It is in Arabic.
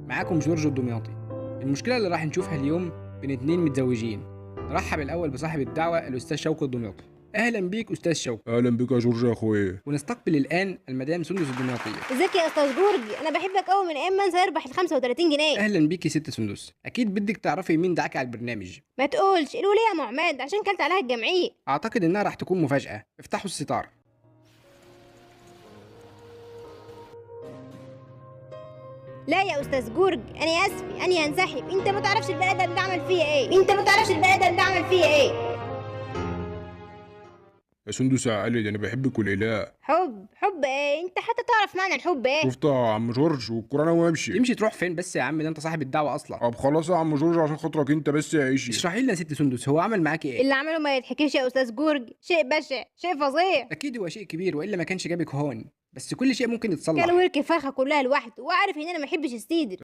معاكم جورج الدمياطي. المشكلة اللي راح نشوفها اليوم بين اتنين متزوجين. نرحب الأول بصاحب الدعوة الأستاذ شوقي الدمياطي. أهلا بيك أستاذ شوقي. اهلا بك يا جورج يا اخويا. ونستقبل الآن المدام سندس الدمياطية. ازيك يا استاذ جورجي؟ انا بحبك قوي من ايام ما انسى يربح ال 35 جنيه. أهلا بيك يا ست سندس، أكيد بدك تعرفي مين دعاك على البرنامج. ما تقولش قولوا لي يا معماد عشان كلت عليها الجمعيه. أعتقد إنها راح تكون مفاجأة، افتحوا الستار. لا يا استاذ جورج انا اسفي انا هنسحب. انت ما تعرفش البني ادم ده عمل فيا ايه. يا سندس يا علي، ده انا بحبك والاله. حب ايه؟ انت حتى تعرف معنى الحب ايه؟ شفت يا عم جورج والقرآن وامشي. تمشي تروح فين بس يا عم؟ ده أنت صاحب الدعوة أصلا. طب خلاص يا عم جورج عشان خاطرك انت بس يا عيشي. اشرحي لنا يا ست سندس، هو عمل معاكي إيه؟ اللي عمله ما يتحكيش يا استاذ جورج، شيء بشع، شيء فظيع. أكيد هو شيء كبير وإلا ما كانش جابك هون، بس كل شيء ممكن يتصلح. كان ورك فرخه كلها لوحده وعارف ان انا ما بحبش السيدر.